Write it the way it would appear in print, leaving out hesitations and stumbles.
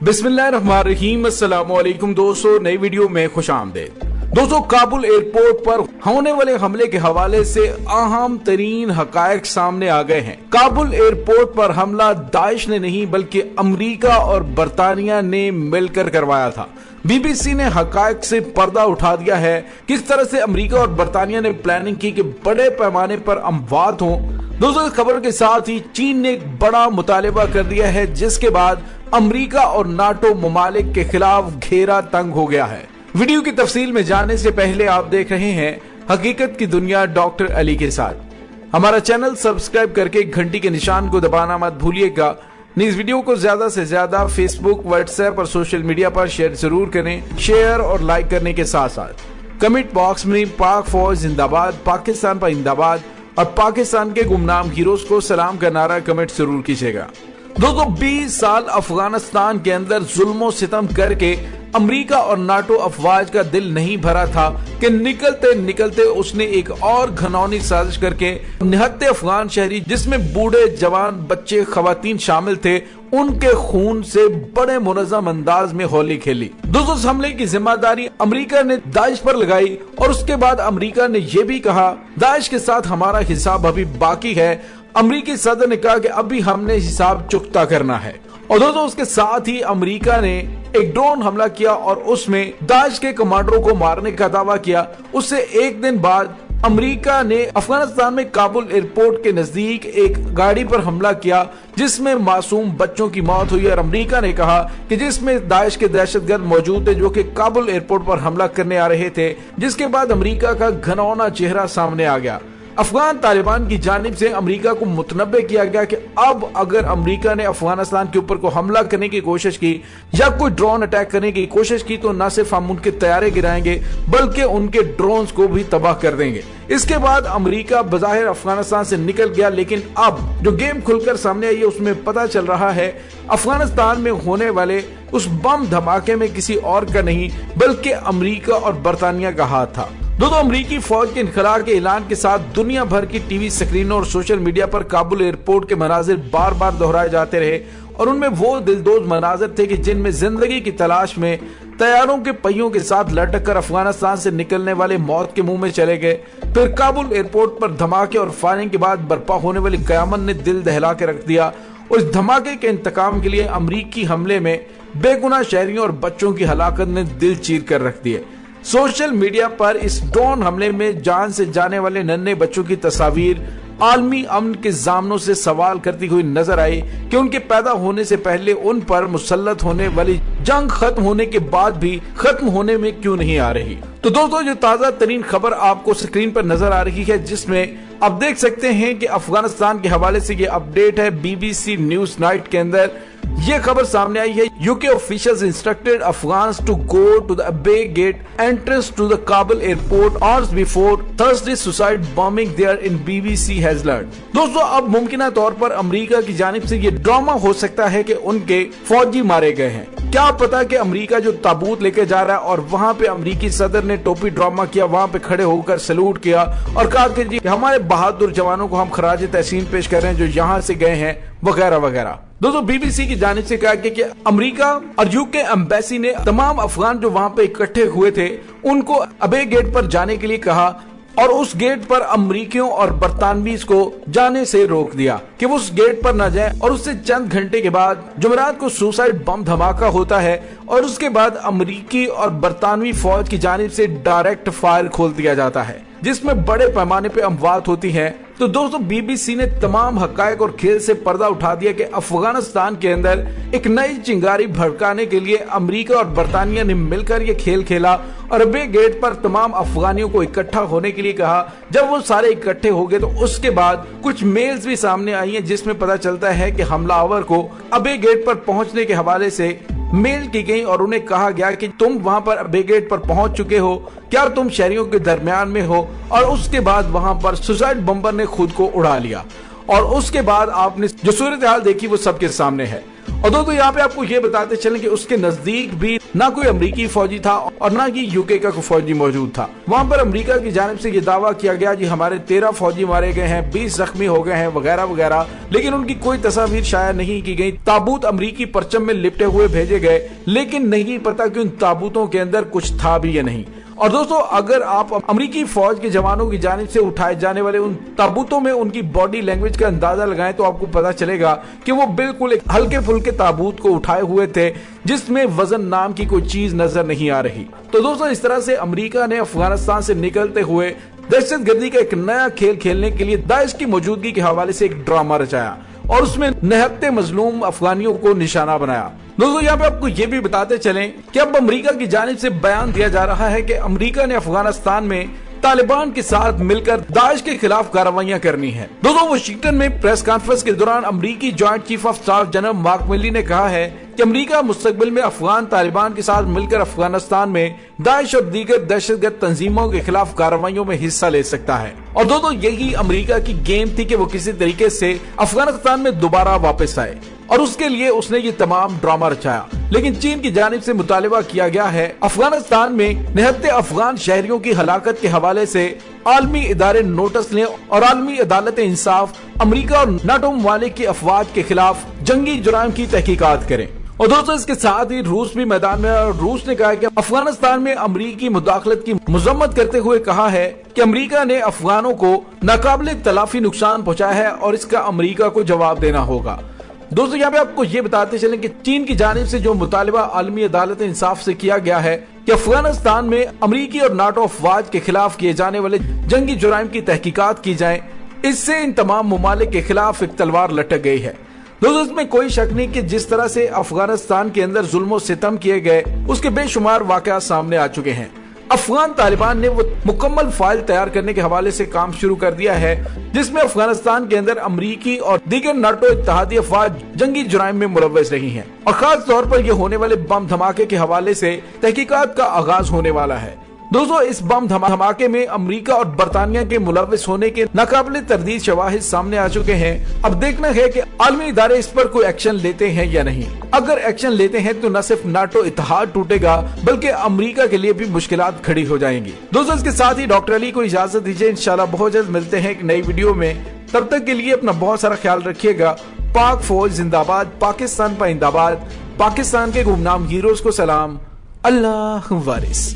बिस्मिल्लाहिर्रहमानिर्रहीम। अस्सलाम वालेकुम दोस्तों, नई वीडियो में खुशामदीद। दोस्तों, काबुल एयरपोर्ट पर होने वाले हमले के हवाले से अहम तरीन हकायक सामने आ गए हैं। काबुल एयरपोर्ट पर हमला दाइश ने नहीं बल्कि अमेरिका और बरतानिया ने मिलकर करवाया था। बीबीसी ने हकायक से पर्दा उठा दिया है। किस तरह से अमेरिका और बरतानिया ने प्लानिंग की कि बड़े पैमाने पर अमवात हों। दोस्तों, इस खबर के साथ ही चीन ने एक बड़ा मुतालिबा कर दिया है, जिसके बाद अमेरिका और नाटो ममालिक के खिलाफ घेरा तंग हो गया है। वीडियो की तफसील में जाने से पहले आप देख रहे हैं हकीकत की दुनिया डॉक्टर अली के साथ। हमारा चैनल सब्सक्राइब करके घंटी के निशान को दबाना मत भूलिएगा। इस वीडियो को ज्यादा से ज्यादा फेसबुक, व्हाट्सएप और सोशल मीडिया पर शेयर जरूर करें। शेयर और लाइक करने के साथ साथ कमेंट बॉक्स में पाक फौज जिंदाबाद, पाकिस्तान पर जिंदाबाद और पाकिस्तान के गुमनाम हीरोज को सलाम का नारा कमेंट जरूर कीजिएगा। दोस्तों, 20 साल अफगानिस्तान के अंदर जुल्मों सितम करके अमेरिका और नाटो अफवाज का दिल नहीं भरा था कि निकलते निकलते उसने एक और घनौनी साजिश करके निहत्ते अफगान शहरी, जिसमें बूढ़े, जवान, बच्चे, खवातीन शामिल थे, उनके खून से बड़े मुनज़्ज़म अंदाज में होली खेली। दोस्तों, इस हमले की जिम्मेदारी अमेरिका ने दाइश पर लगाई और उसके बाद अमेरिका ने यह भी कहा दाइश के साथ हमारा हिसाब अभी बाकी है। अमेरिकी सदर ने कहा कि अभी हमने हिसाब चुकता करना है। और दोस्तों, उसके साथ ही अमेरिका ने एक ड्रोन हमला किया और उसमें दाइश के कमांडरों को मारने का दावा किया। उससे एक दिन बाद अमेरिका ने अफगानिस्तान में काबुल एयरपोर्ट के नजदीक एक गाड़ी पर हमला किया, जिसमें मासूम बच्चों की मौत हुई। और अमेरिका ने कहा कि जिसमें दाइश के दहशतगर्द मौजूद थे, जो कि काबुल एयरपोर्ट पर हमला करने आ रहे थे। जिसके बाद अमेरिका का घनौना चेहरा सामने आ गया। अफगान तालिबान की जानिब से अमेरिका को मुतनब्बे किया गया कि अब अगर अमेरिका ने अफगानिस्तान के ऊपर को हमला करने की कोशिश की या कोई ड्रोन अटैक करने की कोशिश की तो न सिर्फ हम उनके तैयारे गिराएंगे बल्कि उनके ड्रोन्स को भी तबाह कर देंगे। इसके बाद अमेरिका बज़ाहिर अफगानिस्तान से निकल गया, लेकिन अब जो गेम खुलकर सामने आई है उसमें पता चल रहा है अफगानिस्तान में होने वाले उस बम धमाके में किसी और का नहीं बल्कि अमेरिका और बरतानिया का हाथ था। दोस्तों, अमेरिकी फौज के इनखला के ऐलान के साथ दुनिया भर की टीवी स्क्रीनों और सोशल मीडिया पर काबुल एयरपोर्ट के मनाजिर बार बार दोहराए जाते रहे और उनमें वो दिलदोज मनाजिर थे कि जिनमें जिंदगी की तलाश में तैयारों के पहियों के साथ लटक कर अफगानिस्तान से निकलने वाले मौत के मुंह में चले गए। फिर काबुल एयरपोर्ट पर धमाके और फायरिंग के बाद बर्पा होने वाली कयामत ने दिल दहला के रख दिया। और इस धमाके के इंतकाम के लिए अमेरिकी हमले में बेगुनाह शहरियों और बच्चों की हलाकत ने दिल चीर कर रख दिए। सोशल मीडिया पर इस ड्रोन हमले में जान से जाने वाले नन्हे बच्चों की तस्वीर आलमी अमन के जामनों से सवाल करती हुई नजर आई कि उनके पैदा होने से पहले उन पर मुसल्लत होने वाली जंग खत्म होने के बाद भी खत्म होने में क्यों नहीं आ रही। तो दोस्तों, जो ताजा तरीन खबर आपको स्क्रीन पर नजर आ रही है, जिसमें आप देख सकते हैं कि अफगानिस्तान के हवाले से ये अपडेट है। बीबीसी न्यूज नाइट के अंदर ये खबर सामने आई है। UK officials instructed Afghans to go to the bay gate entrance to the Kabul airport hours before Thursday suicide bombing there in BBC has learned. दोस्तों, अब मुमकिन तौर पर अमेरिका की जानिब से ये ड्रामा हो सकता है कि उनके फौजी मारे गए हैं। क्या पता कि अमेरिका जो ताबूत लेके जा रहा है और वहां पे अमेरिकी सदर ने टोपी ड्रामा किया, वहां पे खड़े होकर सैल्यूट किया और कहा कि जी हमारे बहादुर जवानों को हम खराज तहसीन पेश कर रहे हैं जो यहाँ से गए हैं, वगैरह वगैरह। दोस्तों, बीबीसी की जानिब से कहा कि अमेरिका और यूके एम्बेसी ने तमाम अफगान जो वहां पे इकट्ठे हुए थे उनको अबे गेट पर जाने के लिए कहा और उस गेट पर अमरीकियों और बरतानवीज को जाने से रोक दिया कि वो उस गेट पर न जाए। और उससे चंद घंटे के बाद जुमेरात को सुसाइड बम धमाका होता है और उसके बाद अमरीकी और बरतानवी फौज की जानिब से डायरेक्ट फायर खोल दिया जाता है, जिसमें बड़े पैमाने पे अमवात होती हैं। तो दोस्तों, बीबीसी ने तमाम हकायक और खेल से पर्दा उठा दिया कि अफगानिस्तान के अंदर एक नई चिंगारी भड़काने के लिए अमेरिका और बरतानिया ने मिलकर ये खेल खेला और अबे गेट पर तमाम अफगानियों को इकट्ठा होने के लिए कहा। जब वो सारे इकट्ठे हो गए तो उसके बाद कुछ मेल्स भी सामने आई हैं, जिसमें पता चलता है कि हमलावर को अबे गेट पर पहुंचने के हवाले से मेल की गई और उन्हें कहा गया कि तुम वहां पर अबे गेट पर पहुंच चुके हो, क्या तुम शहरियों के दरमियान में हो। और उसके बाद वहां पर सुसाइड बम्बर ने खुद को उड़ा लिया और उसके बाद आपने जो सूरत हाल देखी वो सबके सामने है। और दोस्तों यहाँ पे आपको ये बताते चलें कि उसके नजदीक भी ना कोई अमेरिकी फौजी था और ना ही यूके का कोई फौजी मौजूद था। वहाँ पर अमेरिका की जानिब से ये दावा किया गया जी हमारे 13 फौजी मारे गए हैं, 20 जख्मी हो गए हैं वगैरह वगैरह, लेकिन उनकी कोई तस्वीर शाया नहीं की गई। ताबूत अमेरिकी परचम में लिपटे हुए भेजे गए, लेकिन नहीं पता कि उन ताबूतों के अंदर कुछ था भी या नहीं। और दोस्तों अगर आप अमेरिकी फौज के जवानों की जानिब से उठाए जाने वाले उन ताबूतों में उनकी बॉडी लैंग्वेज का अंदाजा लगाएं तो आपको पता चलेगा कि वो बिल्कुल एक हल्के फुल्के ताबूत को उठाए हुए थे जिसमें वजन नाम की कोई चीज नजर नहीं आ रही। तो दोस्तों इस तरह से अमेरिका ने अफगानिस्तान से निकलते हुए दहशतगर्दी का एक नया खेल खेलने के लिए दाइश की मौजूदगी के हवाले से एक ड्रामा रचाया और उसमें निहत्ते मजलूम अफगानियों को निशाना बनाया। दोस्तों यहाँ पे आपको ये भी बताते चलें कि अब अमेरिका की जानिब से बयान दिया जा रहा है कि अमेरिका ने अफगानिस्तान में तालिबान के साथ मिलकर दाइश के खिलाफ कार्रवाइयां करनी है। दोस्तों वाशिंगटन में प्रेस कॉन्फ्रेंस के दौरान अमेरिकी joint chief of staff general mark मिली ने कहा है कि अमेरिका मुस्तकबिल में अफगान तालिबान के साथ मिलकर अफगानिस्तान में दाइश और दीगर दहशतगर्द तंजीमों के खिलाफ कार्रवाइयों में हिस्सा ले सकता है। और दोस्तों यही अमेरिका की गेम थी कि वो किसी तरीके से अफगानिस्तान में दोबारा वापस आए और उसके लिए उसने ये तमाम ड्रामा रचाया। लेकिन चीन की जानिब से मुतालिबा किया गया है अफगानिस्तान में निहत्ते अफगान शहरियों की हलाकत के हवाले से आलमी इदारे नोटिस लें और आलमी अदालत इंसाफ अमेरिका और नाटो ममालिक की अफवाज के खिलाफ जंगी जुराइम की तहकीकात करें। और दोस्तों इसके साथ ही रूस भी मैदान में और रूस ने कहा है कि अफगानिस्तान में अमेरिकी मुदाखलत की मजम्मत करते हुए कहा है कि अमेरिका ने अफगानों को नाकाबिले तलाफी नुकसान पहुंचाया है और इसका अमेरिका को जवाब देना होगा। दोस्तों यहाँ पे आपको ये बताते चलें कि चीन की जानिब से जो मुतालिबा आलमी अदालत इंसाफ से किया गया है कि अफगानिस्तान में अमेरिकी और नाटो अफवाज के खिलाफ किए जाने वाले जंगी जुराइम की तहकीकात की जाए, इससे इन तमाम ममालिक के खिलाफ एक तलवार लटक गई है। दोस्तों इसमें कोई शक नहीं कि जिस तरह से अफगानिस्तान के अंदर जुल्म सितम किए गए उसके बेशुमार वाकयात सामने आ चुके हैं। अफगान तालिबान ने वो मुकम्मल फाइल तैयार करने के हवाले से काम शुरू कर दिया है जिसमें अफगानिस्तान के अंदर अमेरिकी और दीगर नाटो इत्तेहादी अफवाज जंगी जुराइम में मुलव्वस रही हैं और खास तौर पर यह होने वाले बम धमाके के हवाले से तहकीकात का आगाज होने वाला है। दोस्तों इस बम धमाके में अमेरिका और बरतानिया के मुलव्वस होने के नाकाबिले तरदीद शवाहिद सामने आ चुके हैं। अब देखना है कि आलमी इदारे इस पर कोई एक्शन लेते हैं या नहीं। अगर एक्शन लेते हैं तो न सिर्फ नाटो इत्तेहाद टूटेगा बल्कि अमेरिका के लिए भी मुश्किलात खड़ी हो जाएंगी। दोस्तों इसके साथ ही डॉक्टर अली को इजाजत दीजिए, इंशाल्लाह बहुत जल्द मिलते हैं एक नई वीडियो में। तब तक के लिए अपना बहुत सारा ख्याल रखिएगा। पाक फौज जिंदाबाद, पाकिस्तान पाइंदाबाद, पाकिस्तान के गुमनाम हीरोज को सलाम, अल्लाह वारिस।